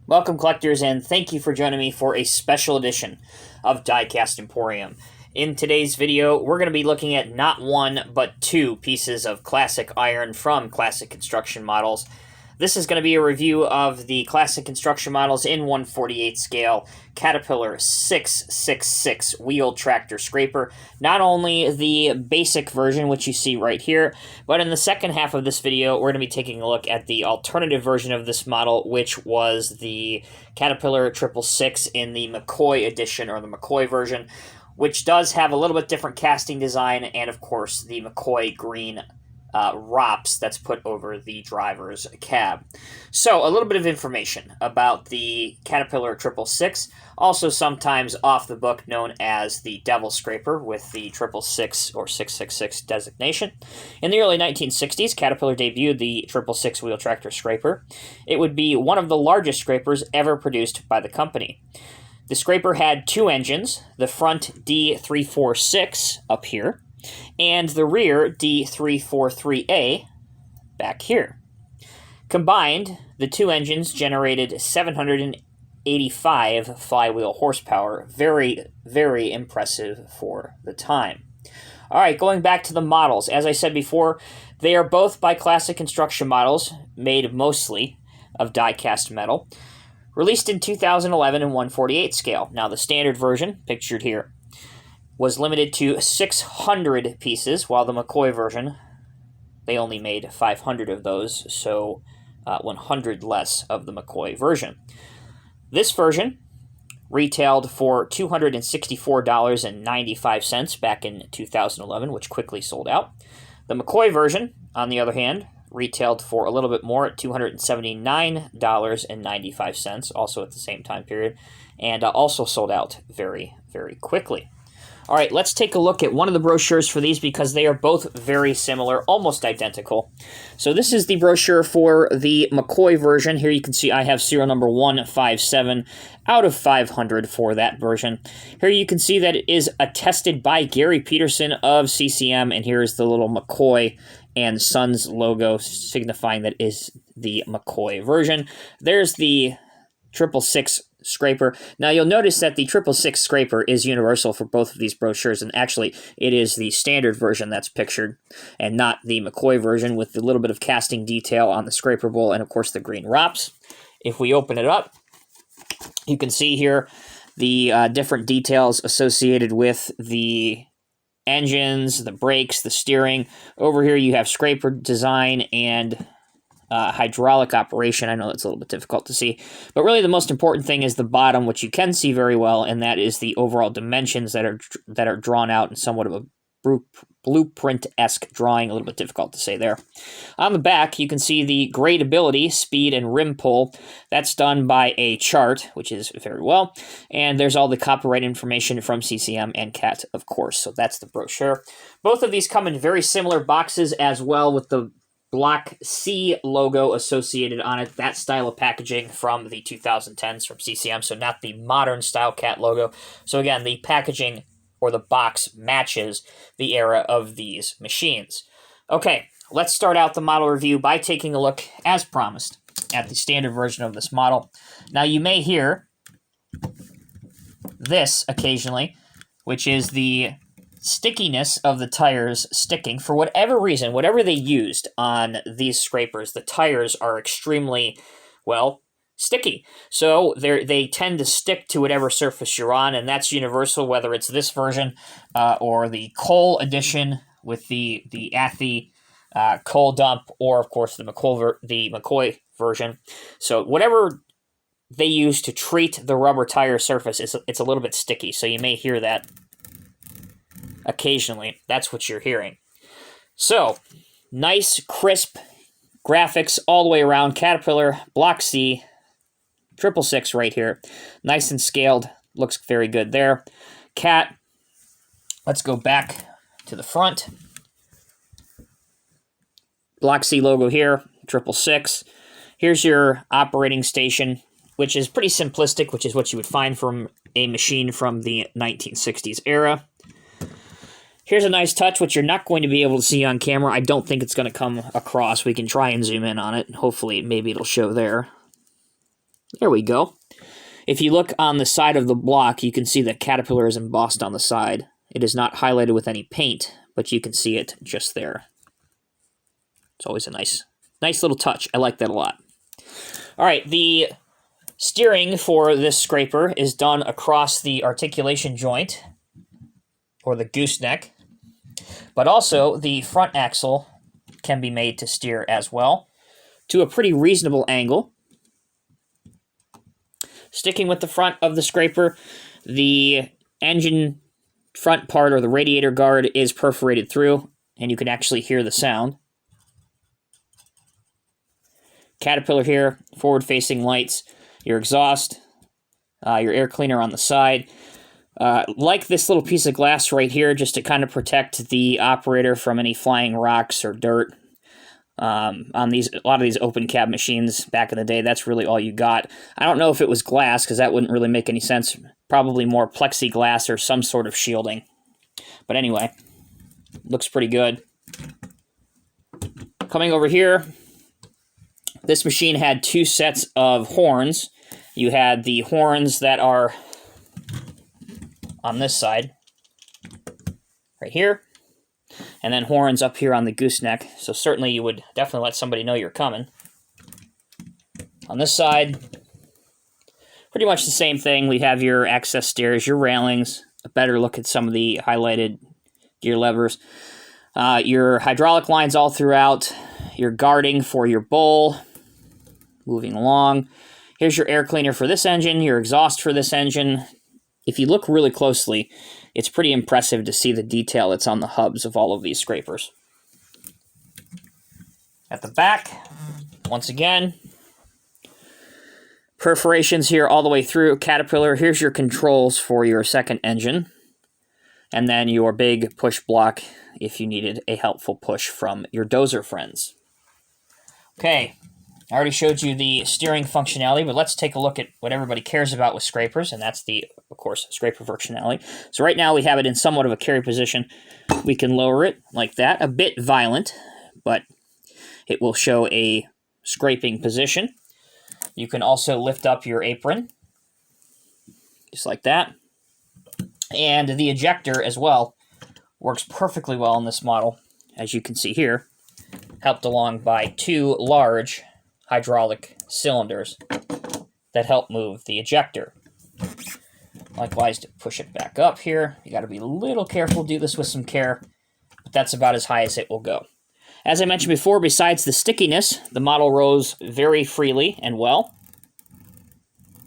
Welcome, collectors, and thank you for joining me for a special edition of Diecast Emporium. In today's video, we're going to be looking at not one, but two pieces of classic iron from classic construction models. This is going to be a review of the classic construction models in 1/48 scale Caterpillar 666 wheel tractor scraper. Not only the basic version, which you see right here, but in the second half of this video, we're going to be taking a look at the alternative version of this model, which was the Caterpillar 666 in the McCoy edition, or the McCoy version, which does have a little bit different casting design, and of course the McCoy green ROPS that's put over the driver's cab. So, a little bit of information about the Caterpillar 666, also sometimes off the book known as the Devil Scraper with the 666 or 666 designation. In the early 1960s, Caterpillar debuted the 666 wheel tractor scraper. It would be one of the largest scrapers ever produced by the company. The scraper had two engines, the front D346 up here, and the rear D343A back here. Combined, the two engines generated 785 flywheel horsepower. Very, very impressive for the time. All right, going back to the models. As I said before, they are both by classic construction models, made mostly of die-cast metal, released in 2011 in 1/48 scale. Now, the standard version, pictured here, was limited to 600 pieces, while the McCoy version, they only made 500 of those, so 100 less of the McCoy version. This version retailed for $264.95 back in 2011, which quickly sold out. The McCoy version, on the other hand, retailed for a little bit more at $279.95, also at the same time period, and also sold out very, very quickly. All right, let's take a look at one of the brochures for these because they are both very similar, almost identical. So this is the brochure for the McCoy version. Here you can see I have serial number 157 out of 500 for that version. Here you can see that it is attested by Gary Peterson of CCM, and here is the little McCoy and Sons logo signifying that is the McCoy version. There's the 666 scraper. Now you'll notice that the 666 scraper is universal for both of these brochures, and actually it is the standard version that's pictured and not the McCoy version with a little bit of casting detail on the scraper bowl and of course the green ROPS. If we open it up, you can see here the different details associated with the engines, the brakes, the steering. Over here you have scraper design and hydraulic operation. I know that's a little bit difficult to see, but really the most important thing is the bottom, which you can see very well, and that is the overall dimensions that are drawn out in somewhat of a blueprint-esque drawing. A little bit difficult to say there. On the back, you can see the gradability, speed, and rim pull. That's done by a chart, which is very well, and there's all the copyright information from CCM and CAT, of course, so that's the brochure. Both of these come in very similar boxes as well, with the Block C logo associated on it, that style of packaging from the 2010s from CCM, so not the modern style CAT logo. So again, the packaging or the box matches the era of these machines. Okay, let's start out the model review by taking a look, as promised, at the standard version of this model. Now you may hear this occasionally, which is the stickiness of the tires sticking. For whatever reason, whatever they used on these scrapers, the tires are extremely, well, sticky. So they tend to stick to whatever surface you're on, and that's universal, whether it's this version or the Cole edition with the Athy Cole dump, or of course the McCoy version. So whatever they use to treat the rubber tire surface, it's a little bit sticky, so you may hear that occasionally. That's what you're hearing. So, nice, crisp graphics all the way around. Caterpillar, Block C, 666 right here. Nice and scaled. Looks very good there. Cat, let's go back to the front. Block C logo here, 666. Here's your operating station, which is pretty simplistic, which is what you would find from a machine from the 1960s era. Here's a nice touch, which you're not going to be able to see on camera. I don't think it's going to come across. We can try and zoom in on it. Hopefully, maybe it'll show there. There we go. If you look on the side of the block, you can see that Caterpillar is embossed on the side. It is not highlighted with any paint, but you can see it just there. It's always a nice little touch. I like that a lot. All right, the steering for this scraper is done across the articulation joint, or the gooseneck, but also the front axle can be made to steer as well, to a pretty reasonable angle. Sticking with the front of the scraper, the engine front part, or the radiator guard, is perforated through, and you can actually hear the sound. Caterpillar here, forward-facing lights, your exhaust, your air cleaner on the side. Like this little piece of glass right here, just to kind of protect the operator from any flying rocks or dirt. On a lot of these open cab machines back in the day, that's really all you got. I don't know if it was glass, because that wouldn't really make any sense. Probably more plexiglass or some sort of shielding. But anyway, looks pretty good. Coming over here, this machine had two sets of horns. You had the horns that are on this side, right here, and then horns up here on the gooseneck. So certainly you would definitely let somebody know you're coming. On this side, pretty much the same thing. We have your access stairs, your railings, a better look at some of the highlighted gear levers, your hydraulic lines all throughout, your guarding for your bowl. Moving along, here's your air cleaner for this engine, your exhaust for this engine. If you look really closely, it's pretty impressive to see the detail that's on the hubs of all of these scrapers. At the back, once again, perforations here all the way through. Caterpillar, here's your controls for your second engine, and then your big push block if you needed a helpful push from your dozer friends. Okay. I already showed you the steering functionality, but let's take a look at what everybody cares about with scrapers, and that's the, of course, scraper functionality. So right now we have it in somewhat of a carry position. We can lower it like that, a bit violent, but it will show a scraping position. You can also lift up your apron, just like that. And the ejector as well works perfectly well in this model, as you can see here, helped along by two large hydraulic cylinders that help move the ejector. Likewise, to push it back up here, you got to be a little careful, do this with some care, but that's about as high as it will go. As I mentioned before, besides the stickiness, the model rolls very freely and well,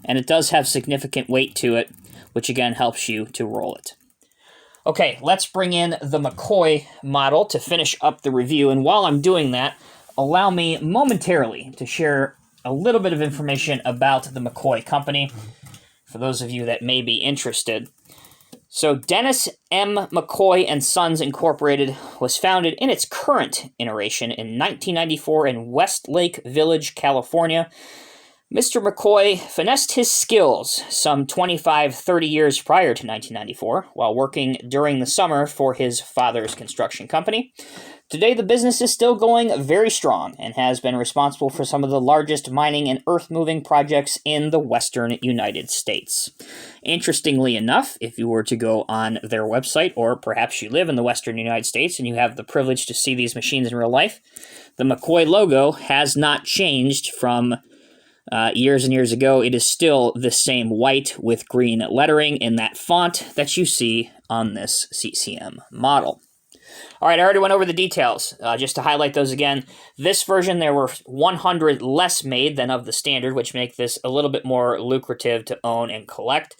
and it does have significant weight to it, which again helps you to roll it. Okay, let's bring in the McCoy model to finish up the review, and while I'm doing that, allow me momentarily to share a little bit of information about the McCoy company, for those of you that may be interested. So Dennis M. McCoy and Sons Incorporated was founded in its current iteration in 1994 in Westlake Village, California. Mr. McCoy finessed his skills some 25-30 years prior to 1994 while working during the summer for his father's construction company. Today, the business is still going very strong and has been responsible for some of the largest mining and earth-moving projects in the western United States. Interestingly enough, if you were to go on their website, or perhaps you live in the western United States and you have the privilege to see these machines in real life, the McCoy logo has not changed from years and years ago. It is still the same white with green lettering in that font that you see on this CCM model. All right, I already went over the details. Just to highlight those again, this version, there were 100 less made than of the standard, which make this a little bit more lucrative to own and collect.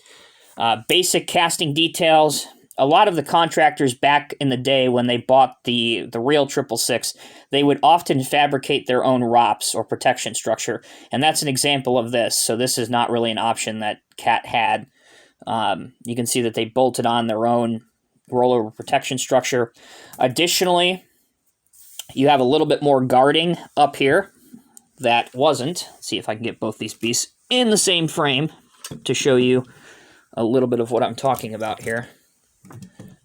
Basic casting details. A lot of the contractors back in the day when they bought the real 666, they would often fabricate their own ROPS, or protection structure, and that's an example of this. So this is not really an option that Cat had. You can see that they bolted on their own rollover protection structure. Additionally, you have a little bit more guarding up here that wasn't. Let's see if I can get both these beasts in the same frame to show you a little bit of what I'm talking about here.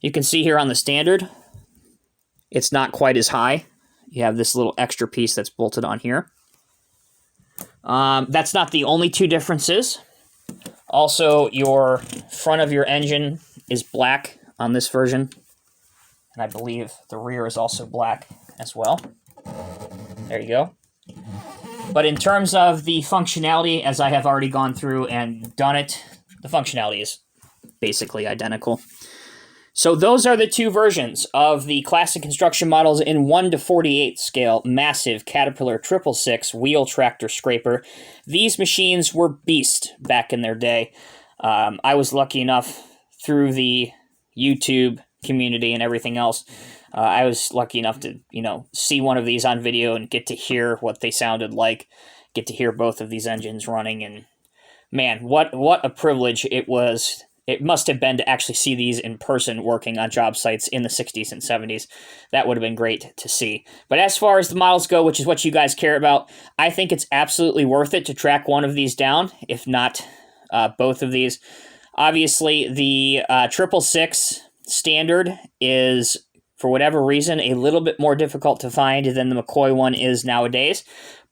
You can see here on the standard, it's not quite as high. You have this little extra piece that's bolted on here. That's not the only two differences. Also, your front of your engine is black on this version, and I believe the rear is also black as well. There you go. But in terms of the functionality, as I have already gone through and done it, the functionality is basically identical. So those are the two versions of the classic construction models in 1/48 scale, massive Caterpillar 666 wheel tractor scraper. These machines were beast back in their day. I was lucky enough through the YouTube community and everything else. I was lucky enough to, see one of these on video and get to hear what they sounded like, get to hear both of these engines running, and man, what a privilege it was. It must have been to actually see these in person working on job sites in the 60s and 70s. That would have been great to see. But as far as the models go, which is what you guys care about, I think it's absolutely worth it to track one of these down, if not both of these. Obviously, the 666 standard is, for whatever reason, a little bit more difficult to find than the McCoy one is nowadays.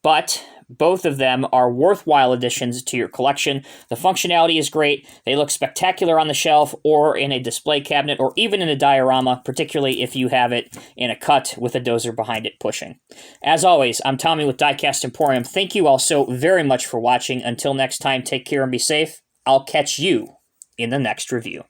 But both of them are worthwhile additions to your collection. The functionality is great. They look spectacular on the shelf or in a display cabinet or even in a diorama, particularly if you have it in a cut with a dozer behind it pushing. As always, I'm Tommy with Diecast Emporium. Thank you all so very much for watching. Until next time, take care and be safe. I'll catch you in the next review.